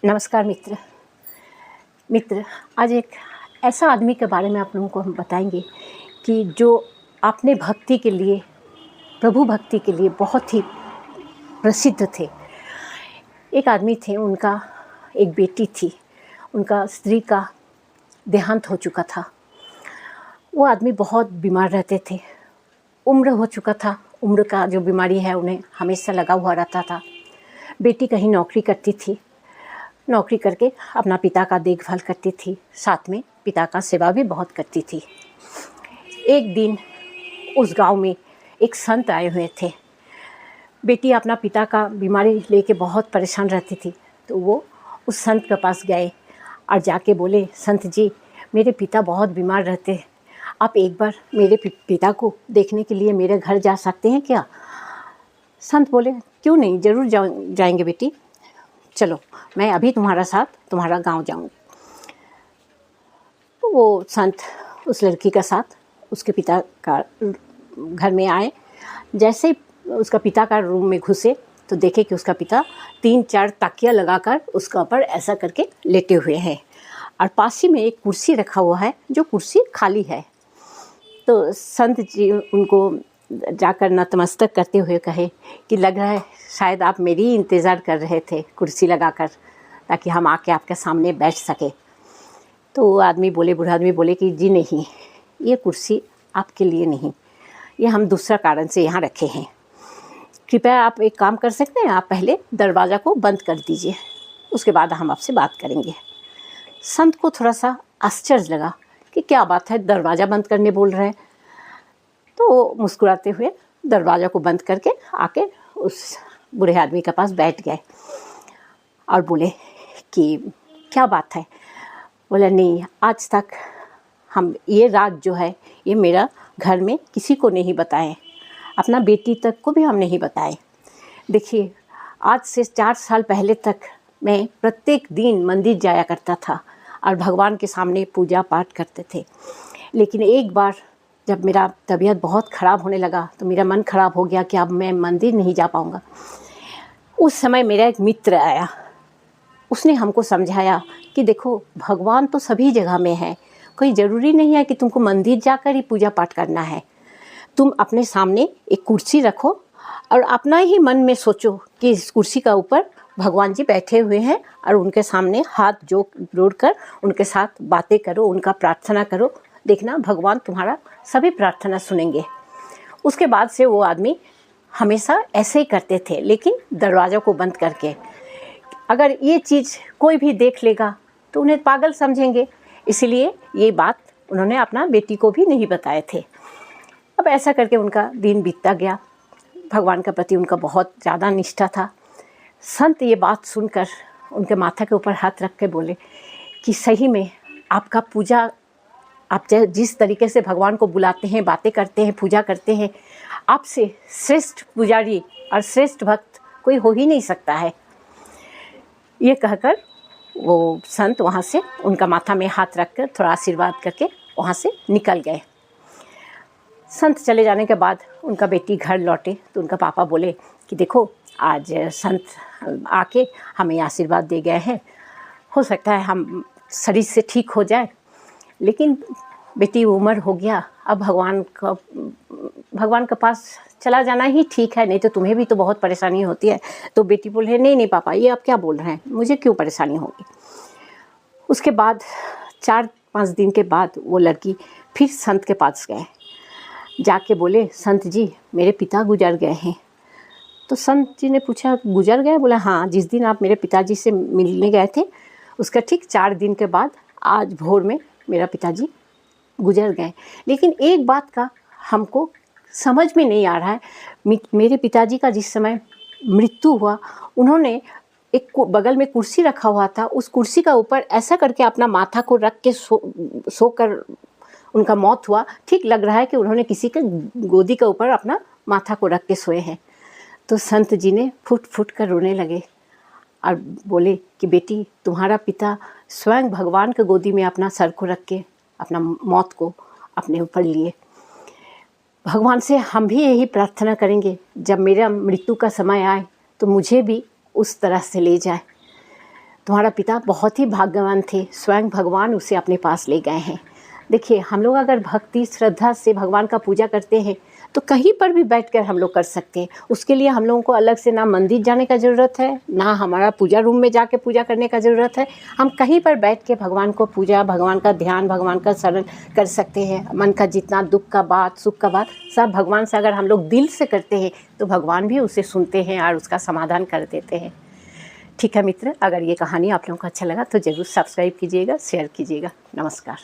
नमस्कार मित्र। आज एक ऐसा आदमी के बारे में आप लोगों को हम बताएंगे कि जो अपने भक्ति के लिए, प्रभु भक्ति के लिए बहुत ही प्रसिद्ध थे। एक आदमी थे, उनका एक बेटी थी, उनका स्त्री का देहांत हो चुका था। वो आदमी बहुत बीमार रहते थे, उम्र हो चुका था, उम्र का जो बीमारी है उन्हें हमेशा लगा हुआ रहता था। बेटी कहीं नौकरी करती थी, नौकरी करके अपना पिता का देखभाल करती थी, साथ में पिता का सेवा भी बहुत करती थी। एक दिन उस गांव में एक संत आए हुए थे। बेटी अपना पिता का बीमारी लेके बहुत परेशान रहती थी, तो वो उस संत के पास गए और जाके बोले, संत जी मेरे पिता बहुत बीमार रहते हैं, आप एक बार मेरे पिता को देखने के लिए मेरे घर जा सकते हैं क्या? संत बोले, क्यों नहीं, ज़रूर जाएंगे बेटी, चलो मैं अभी तुम्हारा साथ तुम्हारा गांव जाऊंगी। तो वो संत उस लड़की का साथ उसके पिता का घर में आए। जैसे ही उसका पिता का रूम में घुसे तो देखे कि उसका पिता 3-4 तकिया लगाकर उसका ऊपर ऐसा करके लेटे हुए हैं और पास ही में एक कुर्सी रखा हुआ है, जो कुर्सी खाली है। तो संत जी उनको जाकर नतमस्तक करते हुए कहे कि लग रहा है शायद आप मेरी इंतज़ार कर रहे थे कुर्सी लगाकर, ताकि हम आके आपके सामने बैठ सके। तो वो आदमी बोले, बूढ़ा आदमी बोले कि जी नहीं, ये कुर्सी आपके लिए नहीं, ये हम दूसरा कारण से यहाँ रखे हैं। कृपया आप एक काम कर सकते हैं, आप पहले दरवाज़ा को बंद कर दीजिए, उसके बाद हम आपसे बात करेंगे। संत को थोड़ा सा आश्चर्य लगा कि क्या बात है, दरवाज़ा बंद करने बोल रहे हैं। तो मुस्कुराते हुए दरवाज़ा को बंद करके आके उस बूढ़े आदमी के पास बैठ गए और बोले कि क्या बात है? बोला, नहीं, आज तक हम ये राज जो है ये मेरा घर में किसी को नहीं बताए, अपना बेटी तक को भी हम नहीं बताए। देखिए, आज से 4 साल पहले तक मैं प्रत्येक दिन मंदिर जाया करता था और भगवान के सामने पूजा पाठ करते थे, लेकिन एक बार जब मेरा तबीयत बहुत ख़राब होने लगा तो मेरा मन ख़राब हो गया कि अब मैं मंदिर नहीं जा पाऊँगा। उस समय मेरा एक मित्र आया, उसने हमको समझाया कि देखो, भगवान तो सभी जगह में है, कोई ज़रूरी नहीं है कि तुमको मंदिर जाकर ही पूजा पाठ करना है। तुम अपने सामने एक कुर्सी रखो और अपना ही मन में सोचो कि इस कुर्सी का ऊपर भगवान जी बैठे हुए हैं और उनके सामने हाथ जोड़कर उनके साथ बातें करो, उनका प्रार्थना करो, देखना भगवान तुम्हारा सभी प्रार्थना सुनेंगे। उसके बाद से वो आदमी हमेशा ऐसे ही करते थे, लेकिन दरवाज़ा को बंद करके। अगर ये चीज़ कोई भी देख लेगा तो उन्हें पागल समझेंगे, इसलिए ये बात उन्होंने अपना बेटी को भी नहीं बताए थे। अब ऐसा करके उनका दिन बीतता गया। भगवान के प्रति उनका बहुत ज़्यादा निष्ठा था। संत ये बात सुनकर उनके माथा के ऊपर हाथ रख के बोले कि सही में आपका पूजा, आप जिस तरीके से भगवान को बुलाते हैं, बातें करते हैं, पूजा करते हैं, आपसे श्रेष्ठ पुजारी और श्रेष्ठ भक्त कोई हो ही नहीं सकता है। ये कहकर वो संत वहाँ से उनका माथा में हाथ रखकर थोड़ा आशीर्वाद करके वहाँ से निकल गए। संत चले जाने के बाद उनका बेटी घर लौटे तो उनका पापा बोले कि देखो, आज संत आके हमें आशीर्वाद दे गए हैं, हो सकता है हम शरीर से ठीक हो जाए, लेकिन बेटी उम्र हो गया, अब भगवान के पास चला जाना ही ठीक है, नहीं तो तुम्हें भी तो बहुत परेशानी होती है। तो बेटी बोले, नहीं पापा, ये आप क्या बोल रहे हैं, मुझे क्यों परेशानी होगी। उसके बाद 4-5 दिन के बाद वो लड़की फिर संत के पास गए, जाके बोले, संत जी मेरे पिता गुजर गए हैं। तो संत जी ने पूछा, गुजर गए? बोला, हाँ, जिस दिन आप मेरे पिताजी से मिलने गए थे उसका ठीक 4 दिन के बाद आज भोर में मेरा पिताजी गुजर गए। लेकिन एक बात का हमको समझ में नहीं आ रहा है, मेरे पिताजी का जिस समय मृत्यु हुआ, उन्होंने एक बगल में कुर्सी रखा हुआ था, उस कुर्सी का ऊपर ऐसा करके अपना माथा को रख के सोकर उनका मौत हुआ। ठीक लग रहा है कि उन्होंने किसी के गोदी के ऊपर अपना माथा को रख के सोए हैं। तो संत जी ने फुट फुट कर रोने लगे और बोले कि बेटी, तुम्हारा पिता स्वयं भगवान के गोदी में अपना सर को रख के अपना मौत को अपने ऊपर लिए। भगवान से हम भी यही प्रार्थना करेंगे, जब मेरा मृत्यु का समय आए तो मुझे भी उस तरह से ले जाए। तुम्हारा पिता बहुत ही भाग्यवान थे, स्वयं भगवान उसे अपने पास ले गए हैं। देखिए, हम लोग अगर भक्ति श्रद्धा से भगवान का पूजा करते हैं तो कहीं पर भी बैठकर हम लोग कर सकते हैं। उसके लिए हम लोगों को अलग से ना मंदिर जाने का ज़रूरत है, ना हमारा पूजा रूम में जाके पूजा करने का ज़रूरत है। हम कहीं पर बैठ के भगवान को पूजा, भगवान का ध्यान, भगवान का शरण कर सकते हैं। मन का जितना दुख का बात, सुख का बात, सब भगवान से अगर हम लोग दिल से करते हैं तो भगवान भी उसे सुनते हैं और उसका समाधान कर देते हैं। ठीक है मित्र, अगर ये कहानी आप लोगों को अच्छा लगा तो ज़रूर सब्सक्राइब कीजिएगा, शेयर कीजिएगा। नमस्कार।